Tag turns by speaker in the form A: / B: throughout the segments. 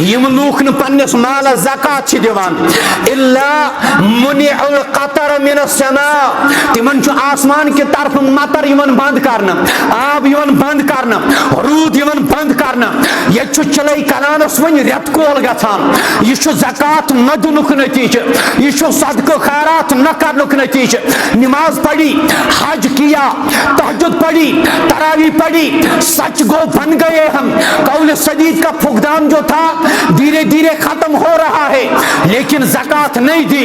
A: M لوک ن پنس مال زکات دیوان الا منع القطر من السماء تمن چھ آسمان کی طرف مطر یمن بند کرنا آب یمن بند کرنا رود یمن بند کرنا یہ چھ چلے کلانس ون ریت کول گژھان یہ چھ زکات نہ دنک نتیجہ یہ چھ صدقہ خیرات نہ کرنک نتیجہ نماز پڑھی حج کیا تہجد پڑھی تراویح پڑھی سچ گو بن گئے ہم قول سدید کا فقدان جو تھا دھیرے دھیرے ختم ہو رہا ہے لیکن زکات نہیں دی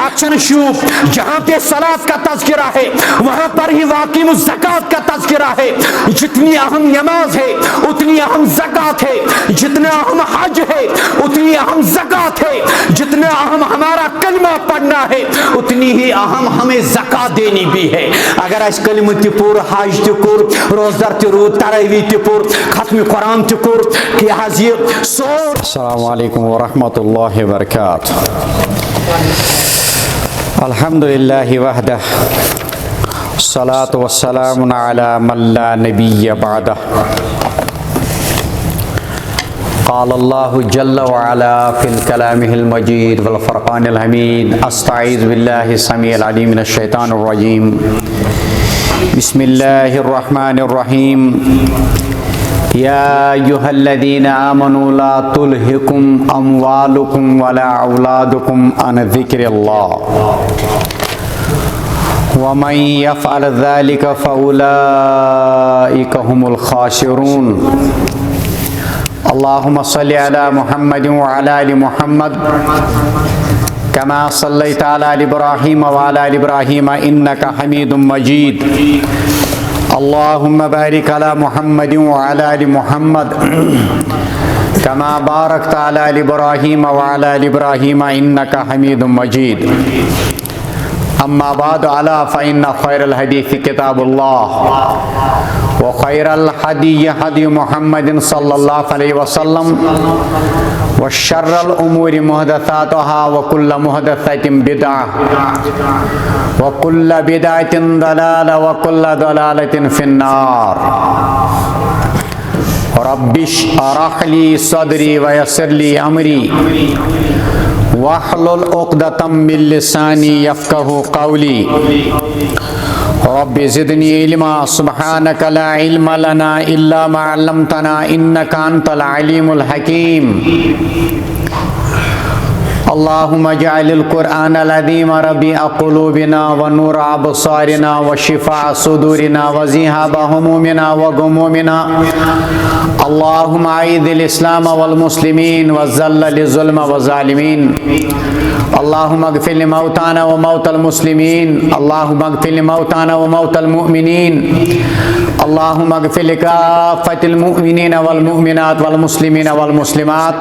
A: آکشن شوف جہاں پہ صلاۃ کا تذکرہ ہے وہاں پر ہی واقعی زکات کا تذکرہ ہے جتنی اہم نماز ہے اتنی اہم زکات ہے جتنا اہم حج ہے اتنی اہم زکات ہے جتنا اہم ہمارا کلمہ پڑھنا ہے اتنی ہی اہم ہمیں زکات دینی بھی ہے اگر اس کلمہ تہ پور حج تہ کور روزدار تہ رود تراویح تہ پور ختم قرآن تہ کور کہ حض یہ سور.
B: السلام علیکم ورحمۃ اللہ وبرکاتہ. الحمدللہ وحدہ الصلاۃ والسلام علی من لا نبی بعدہ. قال اللہ جل وعلا فی کلامہ المجید والفرقان الحمید. استعیذ باللہ السمیع العلیم من الشیطان الرجیم. بسم اللہ الرحمن الرحیم. یا ایہا الذین آمنوا لا تلہکم اموالکم ولا اولادکم عن ذکر اللہ ومن یفعل ذلک فاولئک هم الخاسرون. اللہم صلی علی محمد وعلی آل محمد کما صلیت علی آل ابراہیم وعلی آل ابراہیم انک حمید مجید. اللہم بارک علی محمد وعلی آل محمد کما بارکت علی آل ابراہیم وعلی آل ابراہیم انک حمید مجید. اما بعد الا فإن خیر الحدیث کتاب اللہ وخیر الحدی حدی محمد صلی اللہ علیہ وسلم وشر الامور محدثاتها وكل محدثة بدعة وكل بدعة ضلالة وكل ضلالة في النار. رب اشرح لي صدري ويسر لي أمري واحلل عقدة من لساني يفقهوا قولي. رب زدني علما سبحانك لا علم لنا إلا ما علمتنا إنك أنت العليم الحكيم. اللهم اجعل القرآن العظيم ربيع قلوبنا ونور أبصارنا وشفاء صدورنا وذهاب همومنا وغمومنا. اللهم أعز الإسلام والمسلمين وذل الظلم والظالمين. اللهم اغفر لموتانا وموتى المسلمين. اللهم اغفر لموتانا وموتى المؤمنين. اللهم اغفر لكافة المؤمنين والمؤمنات والمسلمين والمسلمات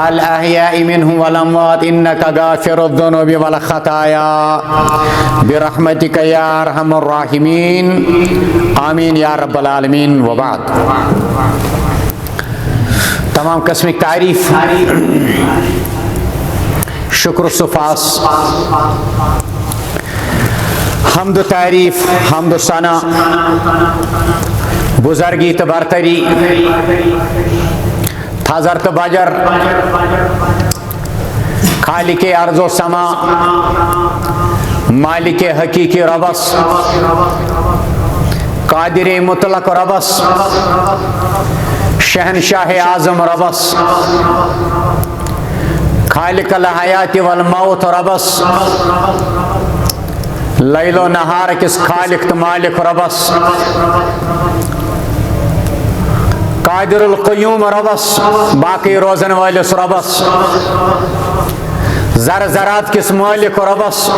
B: الأحياء منهم والأموات إنك غافر الذنوب والخطايا برحمتك يا أرحم الراحمين. آمين يا رب العالمين. وبعد. تمام قسم کی تعریف شکر صفاس حمد و تعریف حمد و ثنا بزرگی تو برتری تھزر تو بجر خالق ارض و سما مالک حقیقی ربس قادر مطلق ربس شہنشاہ اعظم ربس خالق الحیات والموت ربس لیل و نہار کس خالق تو مالک ربس قادر القیوم ربس باقی روزن والس ربس زر زرات کس مالک ربس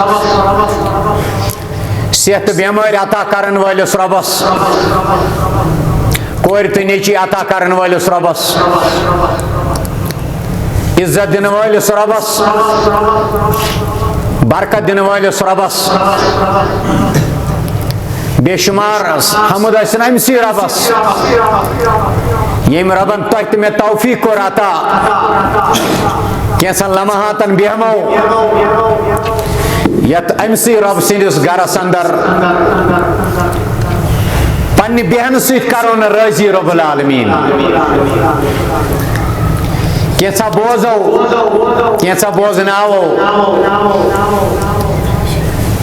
B: صحت بیمار عطا کرن والس ربس کور تو نیچی عطا کرن والس ربس عزت دن والس ربس برکت دن والس ربس بے شمار حمد اسن امسی ربس یم ربن تک میں توفیق کو عطا کیسا لمحاتن بیہمو یت امسی رب سندس گرس اندر پنی بہن سیت کرون راضی رب العالمین. کینسا بوزو کینسا بوزناو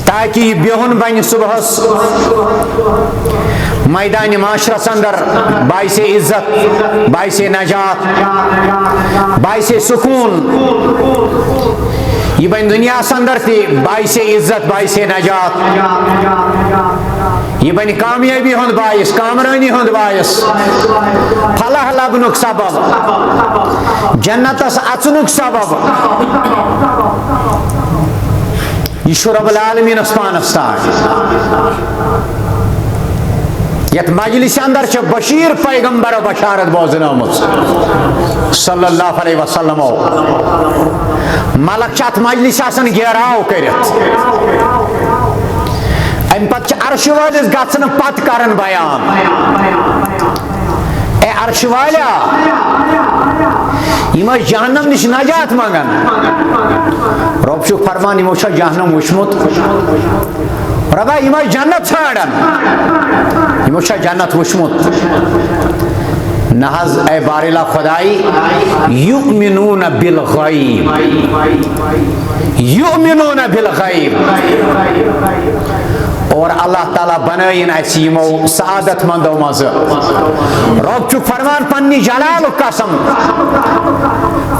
B: تاکہ یہ بہن بن صبحس میدان معاشرس اندر باعث عزت، باعث نجات، باعث سکون، یہ بن دنیا اندر تھی باعث عزت، باعث نجات، یہ بن کامیابی ہند باعث، کامرانی ہند باعث، فلاح لبنک سبب، جنتس اچنک سبب، یہ رب العالمین پانس تان یت مجلس اندر بشیر پیغمبر بشارت بوزنومت صلی اللہ علیہ وسلم، ملک ات مجلس آسان گیراو کرت، ام پتہ عرش والس گھن پت کرن بیان، اے عرش والا یم جہنم نش نجات منگن، رب چھ فرمان یمو چھ جہنم وچمت، ربا یم جنت ژھانڈن، یمو چھ جنت وچمت، نحظ اے بارلا خدائی یؤمنون بالغیب، یؤمنون بالغیب، اور اللہ تعالیٰ بنائن اس یمو سعادت مندو مز، رب چھ فرمان پنی جلال قسم،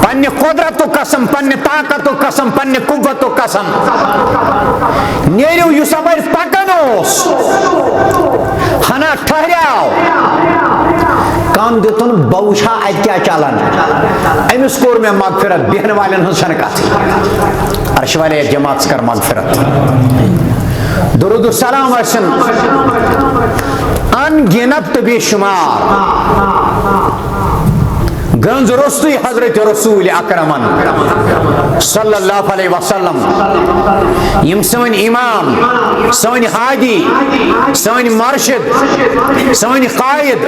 B: پنی قدرت قسم، پنی طاقت قسم، پنی قوت قسم، نیرو یس اپر پکن اس ہنا ٹھہراو، کم دتن بوچھا ات کیا چلان، امس کور میں مغفرت، بہن والن ہن کت، عرش والے جماعت کر مغفرت، درود السلام ورسن ان گنت بے شمار، گنز رسوی حضرت رسول اکرمن صلی اللہ علیہ وسلم، یم سن امام، سن ہادی، سن مرشد، سن قائد،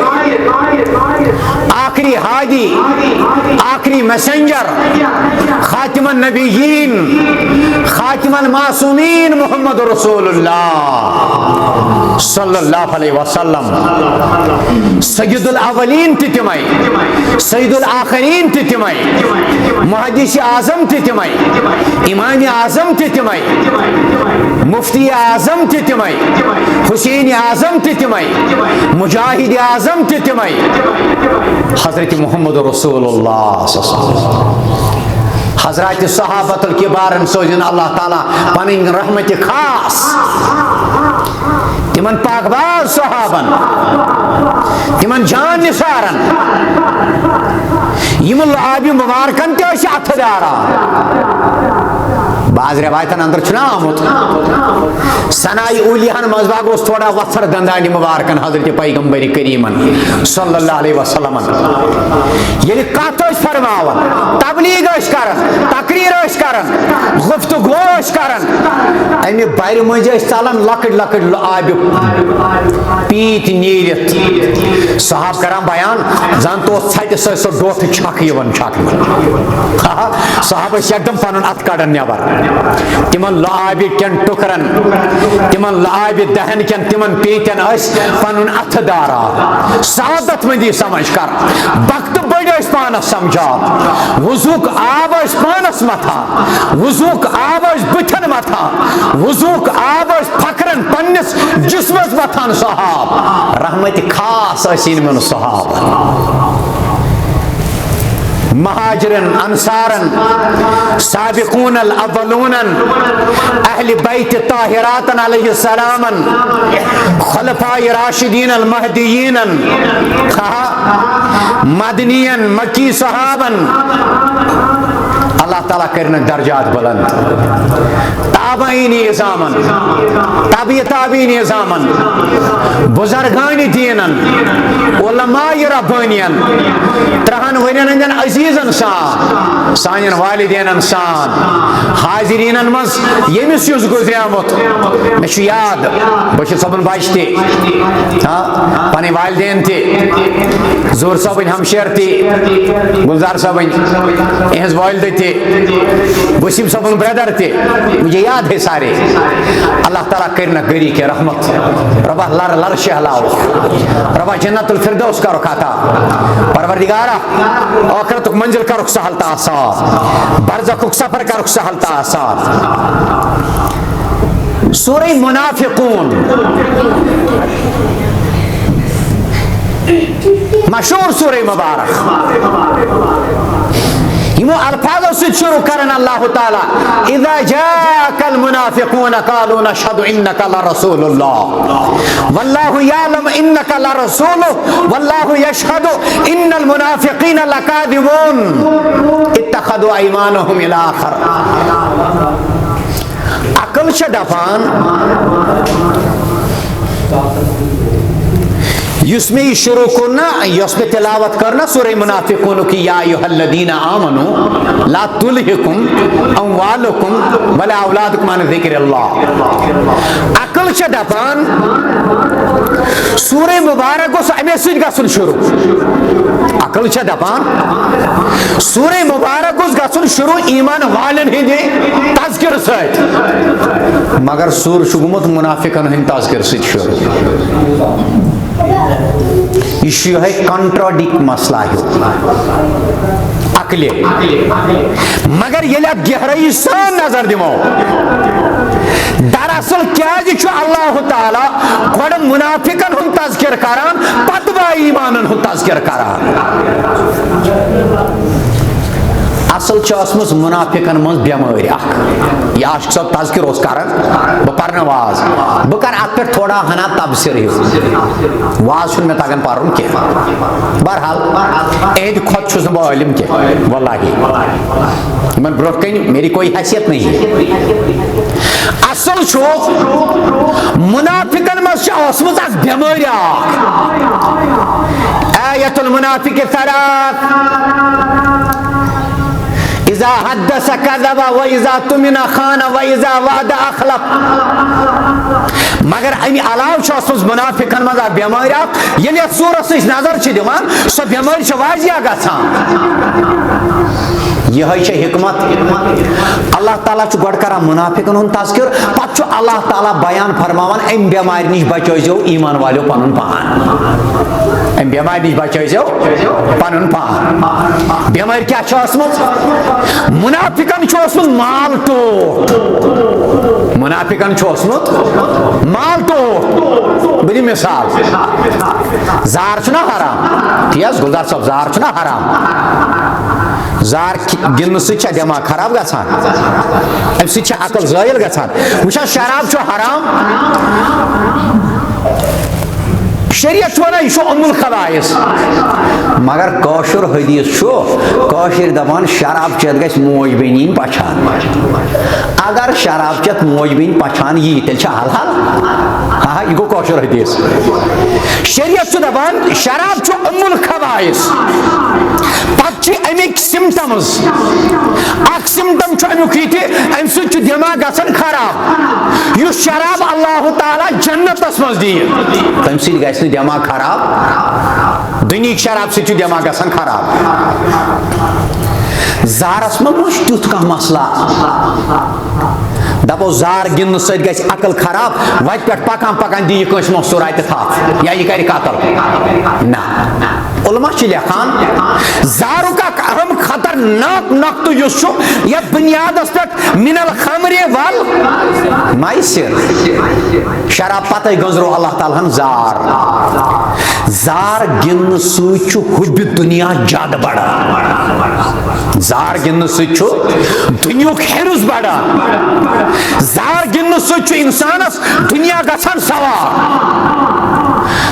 B: آخری ہادی، آخری میسنجر، خاتم النبیین، خاتم المعصومین، محمد رسول اللہ صلی اللہ علیہ وسلم، سید الاولین تتمائی، سید الاخرین تتمائی، محدث اعظم تتمائی، امام اعظم تتمائی، مفتی اعظم تتمائی، حسین اعظم تتمائی، مجاہد اعظم تتمائی، حضرت محمد رسول اللہ صلی اللہ علیہ وسلم، حضرات صحابت الکبار سوزن اللہ تعالیٰ پنن رحمت خاص تمن پاک باز صحابن، تمن جان نثارن، یم العاب مبارکن تہ اتھ داران، بعض روایتن اندر چھنا آمت سنائی اولیہن مزباگ اس تھوڑا وفر دندانی مبارکن حضرت پیغمبر کریمن صلی اللہ علیہ وسلم، یعنی کت فرماون، تبلیغ کرن، تقریر کرن، گفتگو کرن، امی بیر مجھ ژلان لکٹ لکٹ آب پیت نیرت، صحاب کران بیان زن تو ژھٹہ سو ڈوٹھ چھک یوان چھکنہ، صحاب یکدم پنن ات کڑان نیبر، تمن لعاب کن ٹکرن، تمن لعاب دہن کن تمن پیتن اس پنن اتھ دارا، سعادت مندی سمجھ کر، وقت بڑ اس پانس سمجھا، وضوک آب اس پانس متھا، وضوک آب اس بتھن متھا، وضوک آب اس پھکرن پنس جسمس متھان صحاب، رحمت خاص اسین من صحاب، مہاجرن، انصارن، سابقون الاولون، اہل بیت طاہراتن علیہ السلامن، خلفاء راشدین المہدیین، مدنین مکی صحابن، اللہ تعالیٰ کرنے درجات بلند، تابعین اعظامن، تابع تابعین اعظامن، بزرگان دینن، علماء ربانین، ترہن ورین اندن عزیزن سان، سانین والدین سان، حاضرین مز یمس یس گزریامت، مش یاد بشیر صاحبن بچ تی، پنی والدین تی، زور صاحبن ہمشیر تی، گلزار صاحبن اہز والد تی، تھے وسیم صاحب بردر تھے مجھے یاد ہے سارے. اللہ تعالیٰ کرنا گری کے رحمت ربا لر لر شہلاو ربا جنت الفردوس کا رکھاتا پروردگارہ آخرت منزل کا رخ سہل تا آسان برزخ سفر کا رخ سہل تا آسان. سورہ منافقون مشہور سورہ مبارک یمو الفاظوں سے شروع کرن اللہ تعالی اذا جاءك المنافقون قالوا نشهد انك لرسول الله والله يعلم انك لرسول والله يشهد ان المنافقين لكاذبون اتخذوا ايمانهم الى اخر. عقل چھ دپان یس میں شروع کرنا یس میں تلاوت کرنا سورہ منافقون کی یا ایھا الذین آمنوا لا تلہکم اموالکم ولا اولادکم عن ذکر اللہ. عقل چھ دپان سورہ مبارک گوس امی سۭتۍ گژھُن شروع. عقل چھ دپان سورہ مبارک گوس گژھُن شروع ایمان والن ہندِ تذکر سۭتۍ مگر سور چھُ گوٚمُت منافقن ہٕنٛدِ تذکر سۭتۍ شروع. یہ ہے کنٹراڈکٹ مسئلہ عقلے مگر ییٚلہِ اتھ گہرائی سان نظر دمو دراصل کیازِ اللہ تعالیٰ گۄڈٕ منافقن ہُنٛد تذکر کران پتہٕ با ایمانن ہُنٛد تذکر کران. اصل ٲسمٕژ منافقن منٛز بٮ۪مٲرۍ اکھ یہ عاشق صٲب تذکر اوس کران بہٕ پرنہٕ واز بہٕ کرٕ اتھ پٮ۪ٹھ تھوڑا ہنا تبصرٕ ہیوٗ واز چھُنہٕ مےٚ تگان پرُن کینٛہہ بہرحال اہندِ کھۄتہٕ چھُس نہٕ بہٕ عٲلِم کینٛہہ واللہ یِمن برونٛٹھ کَنہِ میری کوئی حیثیت نہیں ہے. اصل چھُ منافقن منٛز چھِ ٲسمٕژ اکھ بٮ۪مٲرۍ اکھ آیت المنافق ثلاث اذا حدث كذب واذا اؤتمن خان واذا وعد اخلف. مگر امی علاوہ چھُ ٲسمٕژ منافقن منٛز اکھ بٮ۪مٲرۍ اکھ ییٚلہِ یتھ سورس أسۍ نظر چھِ دِوان سۄ بٮ۪مٲرۍ چھِ واضح گژھان. یہ چھِ حکمت اللہ تعالیٰ چھُ گۄڈٕ کران منافقن ہُنٛد تذکر پتہٕ چھُ اللہ تعالیٰ بیان فرماوان امہِ بٮ۪مارِ نِش بچٲیزیو ایمان والیو پنُن پان امہِ بٮ۪مارِ نِش بچٲیزیو پنُن پان. بٮ۪مٲرۍ کیٛاہ چھِ ٲسمٕژ منافقن چھُ اوسمُت مال ٹوٹھ منافقن چھُ اوسمُت مال ٹوٹھ. بہٕ دِمہٕ مثال زار چھُنہ حرام تی حظ گُلزار صٲب زار چھُنہ حرام زار گِنٛدنہٕ سۭتۍ چھا دٮ۪ماغ خراب گژھان امہِ سۭتۍ چھا عقل زٲیِل گژھان. وٕچھ حظ شراب چھُ حرام شریعت چھُ ونان یہِ چھُ ام الخبائث مگر کٲشُر حدیث چھُ کٲشِر دپان شراب چٮ۪تھ گژھِ موج بیٚنہِ یِنۍ پچھان. اگر شراب چٮ۪تھ موج بیٚنہِ پچھان یی تیٚلہِ چھا حلال ہاں یہ گوٚو کٲشُر حدیث. شریعت چھُ دپان شراب چھُ ام الخبائث پتہٕ چھِ امیِکۍ سمٹمز اکھ سمٹم چھُ امیُک یہِ تہِ امہِ سۭتۍ چھُ دٮ۪ماغ گژھان خراب. یُس شراب اللہ تعالیٰ جنتس منٛز دِیہِ تمہِ سۭتۍ گژھِ نہٕ دٮ۪ماغ خراب دُنیہِکۍ شراب سۭتۍ چھُ دٮ۪ماغ گژھان خراب. زارس منٛز ما چھُ تیُتھ کانٛہہ مسلہٕ دپو زار گِنٛدنہٕ سۭتۍ گژھِ عقل خراب وتہِ پٮ۪ٹھ پکان پکان دِیہِ کٲنٛسہِ مۄستُر اتہِ تھپھ یا یہِ کرِ قتل نہ. علما چھِ لیکھان زارُک اکھ اہم خطرناک نقطہٕ یُس چھُ یتھ بُنیادس پٮ۪ٹھ من الخمر ول میسر شراب پتے گٔنٛزرو اللہ تعالیٰ ہن زار گِنٛدنہٕ سۭتۍ چھُ حُبہِ دُنیا زیادٕ بڑان. زار گِنٛدنہٕ سۭتۍ چھُ دُنیہُک حِرٕص بڑان. زار گِنٛدنہٕ سۭتۍ چھُ انسانس دُنیا گژھان سوار.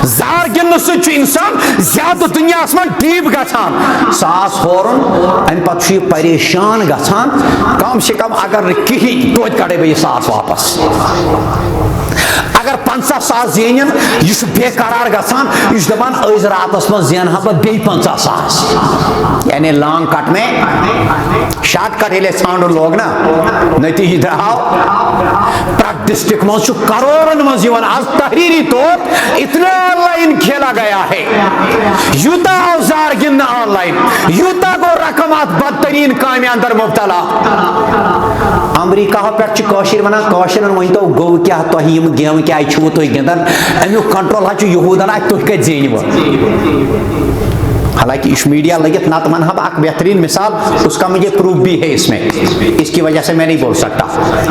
B: زار گِنٛدنہٕ سۭتۍ چھُ انسان زیادٕ دُنیاہس منٛز ڈیٖپ گژھان. ساس ہورُن امہِ پتہٕ چھُ یہِ پریشان گژھان کم سے کم اگر نہٕ کِہیٖنۍ توتہِ کڑے بہٕ یہِ ساس واپس. اگر 50,000 زینن یہ بے قرار گژھان یہ دپان أزۍ راتس منٛز زینہا بہٕ بیٚیہِ 50,000 یعنی لانگ کٹ میں شارٹ کٹ ییٚلہِ اَسہِ ژھانڈُن لوگ نا نتیجہ درٛاو پرٛٮ۪تھ ڈسٹرک منٛز چھُ کرورن منٛز یِوان آز تحریری طور اتنا آن لائن کھیلا گیا ہے یوٗتاہ آو زار گِنٛدنہٕ آن لائن یوٗتاہ گوٚو رقم اتھ بدتری
A: ترین کامہ اندر مبتلا امریکہ پہ ونان قاشرن ون تو گو کیا تہ یم گیم کیا چھو تھی گندان امیک کنٹرول حظ یہودن ات تھی کت زینو حالانکہ اس میڈیا لگت نہ ونہ بہ اک بہترین مثال اس کا مجھے پروف بھی ہے اس میں اس کی وجہ سے میں نہیں بول سکتا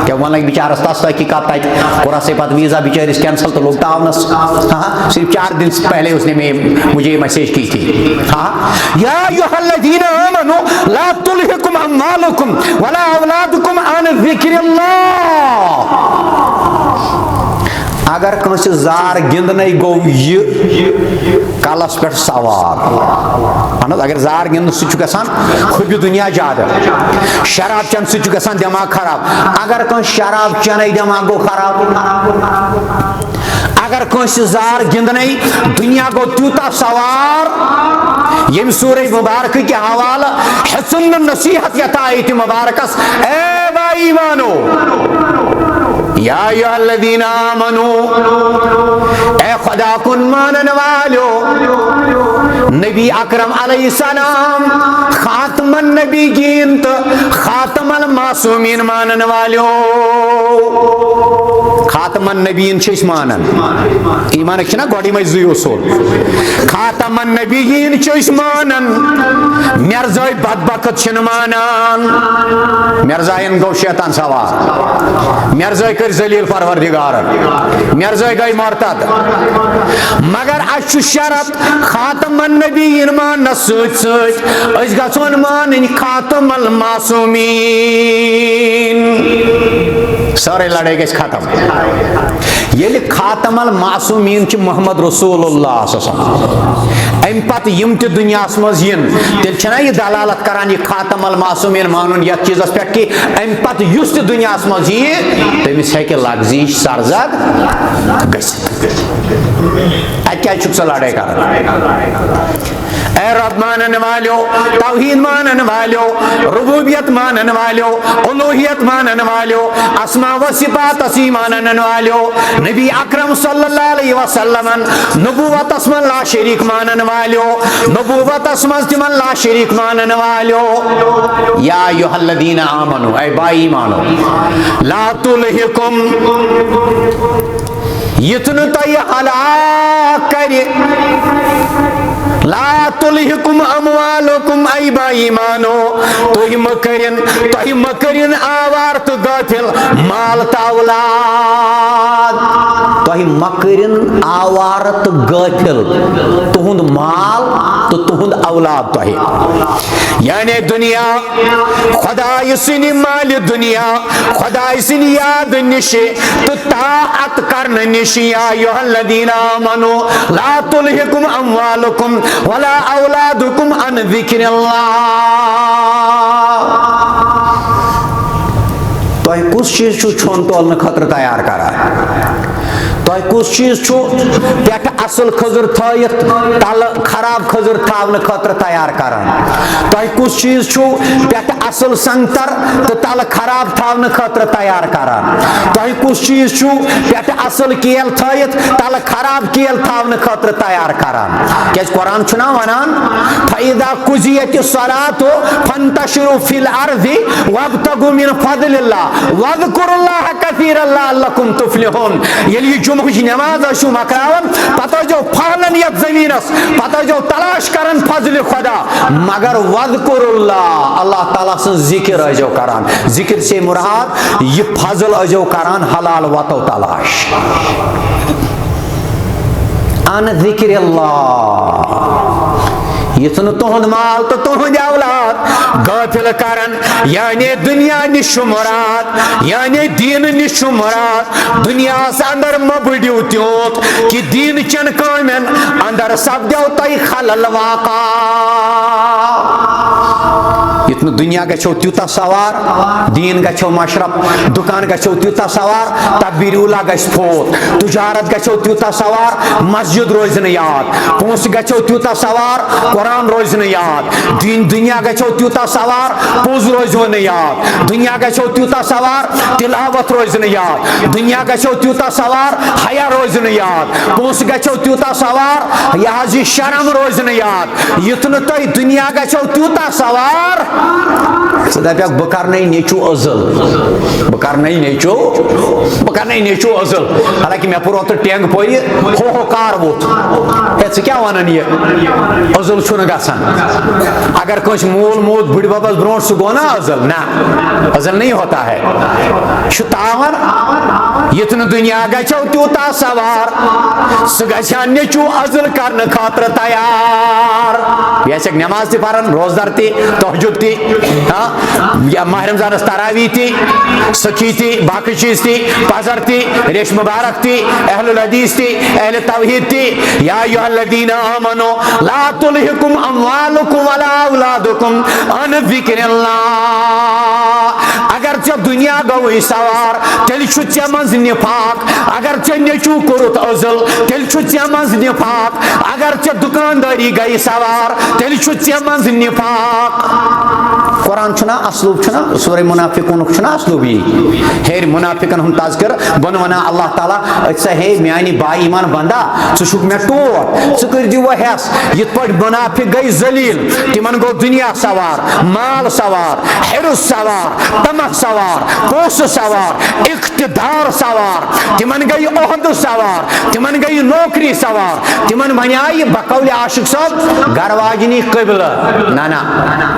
A: کہ ون لگ بیچارس تس تحقیقات تک کورا سے پتہ ویزا بیچارس کینسل تو لوگ تاونس ہاں صرف 4 دن پہلے اس نے مجھے میسیج کی تھی ہاں یا ایھا الذین آمنوا لا تلہکم اموالکم ولا اولادکم عن ذکر اللہ اگر کنس زار گندنے گو یہ کلس پہ سوار اہن اگر زار گند سہ گژھان خوبی دنیا زیادہ شراب چن سہ گژھان دماغ خراب اگر کن شراب چنے دماغ گو خراب اگر کنس زار گندنے دنیا گو تیوتا سوار یم سورہ مبارک کے حوالہ حسن نصیحت یت آیت مبارکس اے بھائی ایمانو یا ایھا الذین آمنوا اے خدا کن مانن والو نبی اکرم علیہ السلام خاتم النبیین تو خاتم المعصومین مانن والو خاتم النبیین چھ مانن ایمان چھنا گوڑی میں زی اصول خاتم النبیین چھ مانن مرزائی بدبخت چھن مانان مرزائن گو شیطان سوار مرزائی کر ذلیل پروردگار مرزائی گئی مرتد مگر اچھ شرط خاتم النبیین مانس سچ سچ اس گژھون مانن خاتم المعصومین سارے لڑائی گژھِ ختم یل خاتم المعصومین چھ محمد رسول اللہ صلی اللہ علیہ وسلم ام پتہ یم تہ دنیا مز ین تیل چھنا یہ دلالت کران یہ خاتم المعصومین مانن یتھ چیزس پہ کہ ام پتہ یس تہ دنیا مز یہ تمس ہیکہ لغزش سرزد گژھتھ ات کیا چھک سہ لڑائی کران اے رب مانن والو توحید مانن والو ربوبیت مانن والو الوہیت مانن والو اسماء و صفات اسی مانن والو نبی اکرم صلی اللہ علیہ وسلم نبوت اسم لا شریک مانن والو نبوت اسم تمن لا شریک مانن والو یا ایھا الذین آمنوا اے بائی ایمانو لا تلہکم یتن تہ ہلاک کر لا تلہکم اموالکم ای بائی ایمانو تہ مکرن آوار تو غافل مال تو اولاد تہ مکرن آوار تو غافل تہند مال تو تہند اولاد تہ یعنی دنیا خدای سن مال دنیا خدای سن یاد نش تو طاعت کرن نش یا ایھا الذین آمنوا لا تلہکم اموالکم ولا اولادکم عن ذکر اللہ تہ کس چیز چھو چھون تولن خطر تیار کران تہ کس چیز چھو پہ اصل خضر تھائیت تل خراب خضر تھاون خطر تیار کران تہ کس چیز چھو پہ اصل سنگتر تو تل خراب تھاون خطر تیار کران تہ کس چیز چھو پہ اصل کیل تھائیت تل خراب کیل تھاون خطر تیار کران کیاز قرآن چھنا ونان فَإِذَا قُضِيَتِ الصَّلَاةُ فَانتَشِرُوا فِي الْأَرْضِ وَابْتَغُوا مِنْ فَضْلِ اللَّهِ وَاذْكُرُوا اللَّهَ كَثِيرًا لَعَلَّكُمْ تُفْلِحُونَ ییٚلہِ یہِ جمعہ نماز ٲسِو مۄکلاوان پتہٕ ٲسۍزیو پھہلان یتھ زٔمیٖنس پتہٕ ٲسۍزیو تلاش کران فضلِ خدا مگر وَاذْكُرُوا اللَّهَ اللہ تعالیٰ سٕنٛز ذکر ٲسۍزیو کران ذکر سے مراد یہِ فضل ٲسۍزیو کران حلال وتو تلاش عن ذکر اللہ یہ تہد مال تو تہد اولاد غافل کرن یعنی دنیا نش مراد یعنی دین نش مراد دنیا اندر مبڑیو تیوت کہ دین چن کامن اندر سپدیو تہ خلل واقع یتن دنیا گھو تیوتا سوار دین گھو مشرف دکان گھو تیوتا سوار تکبیر اولا گھس پھوت تجارت گھو تیوتا سوار مسجد روز یاد پونس گھو تیوتا سوار قرآن روز یاد دنیا گھو تیوتا سوار پوز روز یاد دنیا گھو تیوتا سوار تلاوت روز یاد دنیا گھو تیوتا سوار حیا روز یاد پونس گھو تیوتا سوار یہ شرم روز یاد یتن تہ دنیا گھو تیوتا سوار ژٕ دپکھ بہٕ کرنَے نیٚچوٗ عزل بہٕ کرنَے نیٚچوٗ عزل حالانکہِ مےٚ پوٚر اوترٕ ٹینٛگ پورِ ہو کار ووٚتھ ہے ژٕ کیٛاہ وَنان یہِ عزل چھُنہٕ گژھان اگر کٲنٛسہِ مول موٗد بٕڈِ بَبَس برونٛٹھ سُہ گوٚو نا عزل نہ عزل نہیں ہوتا ہے چھُ تاوَن یُتھ نہٕ دُنیا گژھو تیوٗتاہ سوار سُہ گژھِ ہا نیٚچوٗ عزل کرنہٕ خٲطرٕ تیار یہِ آسٮ۪کھ نٮ۪ماز تہِ پَران روزدار تہِ تہجُد تہِ یا ماہ رمضانس تراوی تہِ سخی تہِ باقٕے چیٖز تہِ پزر تہِ ریش مبارک تہِ اہل الحدیث تہِ اہل توحید تہِ یا ایھا الذین آمنوا لا تلہکم اموالکم ولا اولادکم عن ذکر اللہ اگر ژےٚ دُنیا گوٚوٕے سوار تیٚلہِ چھُ ژےٚ منٛز نِفاق اگر ژےٚ نیٚچوٗ کوٚرُتھ عزل تیٚلہِ چھُ ژےٚ منٛز نِفاق اگر ژےٚ دُکاندٲری گٔیہِ سوار تیٚلہِ چھُ ژےٚ منٛز نِفاق قرآن چھُنا اسلوب چھُنا سورہ منافقونُک چھُنا اسلوب یی ہیٚرِ منافقن ہُنٛد تذکر بۄنہٕ وَنان اللہ تعالیٰ أژۍ سا ہے میانہِ با ایمان بندا ژٕ چھُکھ مےٚ ٹوٹھ ژٕ کٔرۍزِ وۄنۍ ہٮ۪س یِتھ پٲٹھۍ منافق گٔے ذلیٖل تِمن گوٚو دُنیا سوار مال سوار حِرٕس سوار تمکھ سوار پونٛسہٕ سوار اقتدار سوار تِمن گٔے عہدٕ سوار تِمن گٔے نوکری سوار تِمن وَنیٛاے بقولِ عاشق صٲب گرٕ واجنی قبلہٕ نہ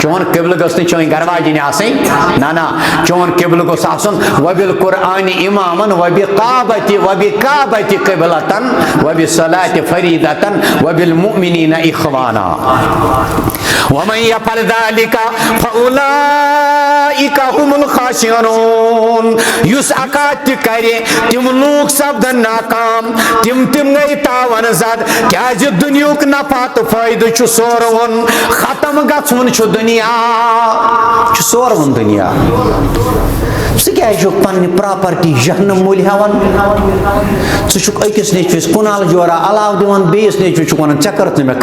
A: چون قبلہٕ گٔژھ نہٕ چٲنۍ گرٕ واجِنۍ آسٕنۍ نہ چون قبلہٕ گوٚژھ آسُن وبالقرآنِ اِمامن وبِکعبتِ قبلتن وبالصلاةِ فریٖدتن وبالمؤمنیٖنَ اخوانا ومن یفعل ذلک فاولئک هم الخاسرون یُس عقاد تہِ کرِ تِم لوٗکھ سپدن ناکام تِم گٔے تاون زد کیازِ دُنیہُک نفع تہٕ فٲیدٕ چھُ سورٕوُن ختم گژھُن چھُ دُنیا چھُ سورٕوُن دُنیا ژٕ کیازِ چھُکھ پننہِ پراپرٹی جہنم مٔلۍ ہٮ۪وان ژٕ چھُکھ أکِس نیٚچوِس کُنال جورا علاوٕ دِوان بیٚیِس نیٚچوِس چھُکھ وَنان ژےٚ کٔرٕتھ نہٕ مےٚ